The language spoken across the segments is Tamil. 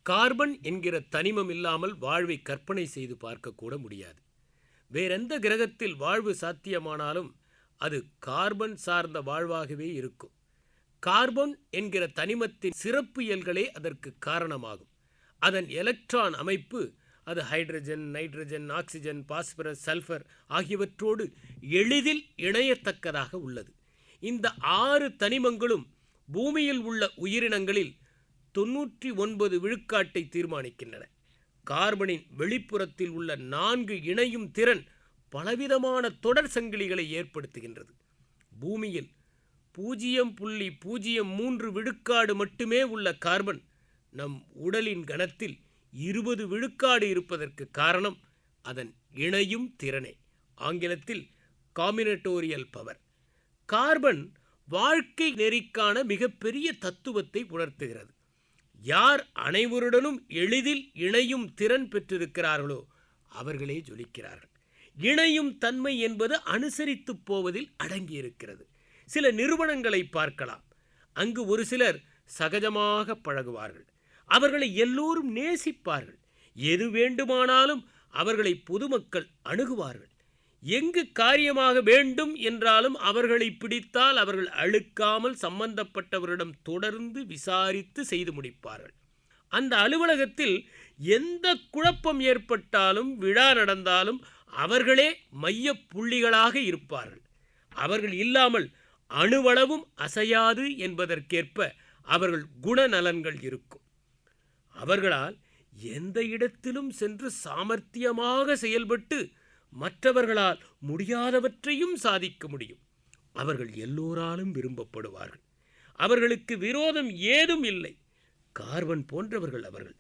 கார்பன் என்கிற தனிமம் இல்லாமல் வாழ்வை கற்பனை செய்து பார்க்கக்கூட முடியாது. வேறெந்த கிரகத்தில் வாழ்வு சாத்தியமானாலும் அது கார்பன் சார்ந்த வாழ்வாகவே இருக்கும். கார்பன் என்கிற தனிமத்தின் சிறப்பியல்களே அதற்கு காரணமாகும். அதன் எலக்ட்ரான் அமைப்பு அது hydrogen, nitrogen, oxygen, phosphorus, sulphur ஆகியவற்றோடு எளிதில் இணையத்தக்கதாக உள்ளது. இந்த 6 தனிமங்களும் பூமியில் உள்ள உயிரினங்களில் 99 விழுக்காட்டை தீர்மானிக்கின்றன. கார்பனின் வெளிப்புறத்தில் உள்ள 4 இணையும் திறன் பலவிதமான தொடர் சங்கிலிகளை ஏற்படுத்துகின்றது. பூமியில் 0.03 விழுக்காடு மட்டுமே உள்ள கார்பன் நம் உடலின் கணத்தில் 20 விழுக்காடு இருப்பதற்கு காரணம் அதன் இணையும் திறனே. ஆங்கிலத்தில் காம்பினட்டோரியல் பவர். கார்பன் வாழ்க்கை நெறிக்கான மிகப்பெரிய தத்துவத்தை உணர்த்துகிறது. யார் அனைவருடனும் எளிதில் இணையும் திறன் பெற்றிருக்கிறார்களோ அவர்களே ஜொலிக்கிறார்கள். இணையும் தன்மை என்பது அனுசரித்து போவதில் அடங்கியிருக்கிறது. சில நிறுவனங்களை பார்க்கலாம். அங்கு ஒரு சிலர் சகஜமாக பழகுவார்கள். அவர்களை எல்லோரும் நேசிப்பார்கள். எது வேண்டுமானாலும் அவர்களை பொதுமக்கள் அணுகுவார்கள். எங்கு காரியமாக வேண்டும் என்றாலும் அவர்களை பிடித்தால் அவர்கள் அழுக்காமல் சம்பந்தப்பட்டவரிடம் தொடர்ந்து விசாரித்து செய்து முடிப்பார்கள். அந்த அலுவலகத்தில் எந்த குழப்பம் ஏற்பட்டாலும் விழா நடந்தாலும் அவர்களே மைய புள்ளிகளாக இருப்பார்கள். அவர்கள் இல்லாமல் அணுவளவும் அசையாது என்பதற்கேற்ப அவர்கள் குணநலன்கள் இருக்கும். அவர்களால் எந்த இடத்திலும் சென்று சாமர்த்தியமாக செயல்பட்டு மற்றவர்களால் முடியாதவற்றையும் சாதிக்க முடியும். அவர்கள் எல்லோராலும் விரும்பப்படுவார்கள். அவர்களுக்கு விரோதம் ஏதும் இல்லை. கார்பன் போன்றவர்கள் அவர்கள்.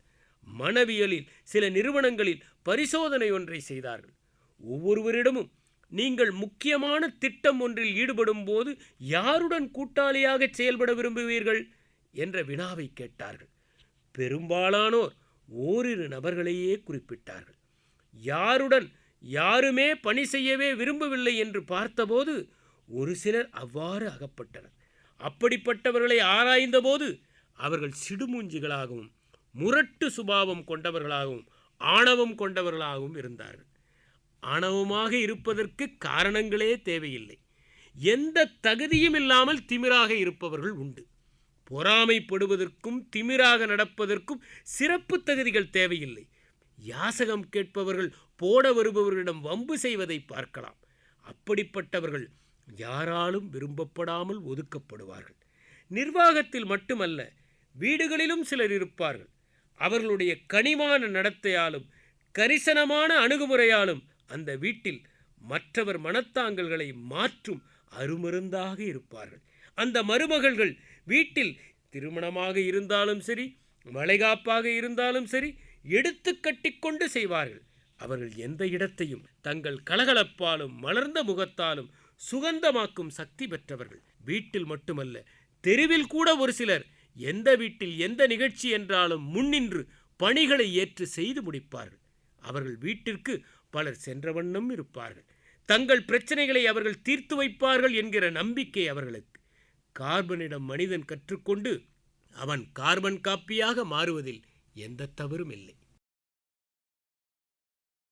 மனவியலில் சில நிறுவனங்களில் பரிசோதனை ஒன்றை செய்தார்கள். ஒவ்வொருவரிடமும் நீங்கள் முக்கியமான திட்டம் ஒன்றில் ஈடுபடும் போது யாருடன் கூட்டாளியாக செயல்பட விரும்புவீர்கள் என்ற வினாவை கேட்டார்கள். பெரும்பாலானோர் ஓரிரு நபர்களையே குறிப்பிட்டார்கள். யாருடன் யாருமே பணி செய்யவே விரும்பவில்லை என்று பார்த்தபோது ஒரு சிலர் அவ்வாறு அகப்பட்டனர். அப்படிப்பட்டவர்களை ஆராய்ந்தபோது அவர்கள் சிடுமூஞ்சிகளாகவும் முரட்டு சுபாவம் கொண்டவர்களாகவும் ஆணவம் கொண்டவர்களாகவும் இருந்தார்கள். ஆணவமாக இருப்பதற்கு காரணங்களே தேவையில்லை. எந்த தகுதியும் இல்லாமல் திமிராக இருப்பவர்கள் உண்டு. பொறாமைப்படுவதற்கும் திமிராக நடப்பதற்கும் சிறப்பு தகுதிகள் தேவையில்லை. யாசகம் கேட்பவர்கள் போட வருபவர்களிடம் வம்பு செய்வதை பார்க்கலாம். அப்படிப்பட்டவர்கள் யாராலும் விரும்பப்படாமல் ஒதுக்கப்படுவார்கள். நிர்வாகத்தில் மட்டுமல்ல, வீடுகளிலும் சிலர் இருப்பார்கள். அவர்களுடைய கனிவான நடத்தையாலும் கரிசனமான அணுகுமுறையாலும் அந்த வீட்டில் மற்றவர் மனத்தாங்கல்களை மாற்றும் அருமருந்தாக இருப்பார்கள். அந்த மருமகள்கள் வீட்டில் திருமணமாக இருந்தாலும் சரி, வளைகாப்பாக இருந்தாலும் சரி, எடுத்து கட்டிக்கொண்டு செய்வார்கள். அவர்கள் எந்த இடத்தையும் தங்கள் கலகலப்பாலும் மலர்ந்த முகத்தாலும் சுகந்தமாக்கும் சக்தி பெற்றவர்கள். வீட்டில் மட்டுமல்ல, தெருவில் கூட ஒரு சிலர் எந்த வீட்டில் எந்த நிகழ்ச்சி என்றாலும் முன்னின்று பணிகளை ஏற்று செய்து முடிப்பார்கள். அவர்கள் வீட்டிற்கு பலர் சென்ற வண்ணம் இருப்பார்கள். தங்கள் பிரச்சனைகளை அவர்கள் தீர்த்து வைப்பார்கள் என்கிற நம்பிக்கை அவர்களுக்கு. கார்பனிடம் மனிதன் கற்றுக்கொண்டு அவன் கார்பன் காப்பியாக மாறுவதில் எந்த தவறும் இல்லை.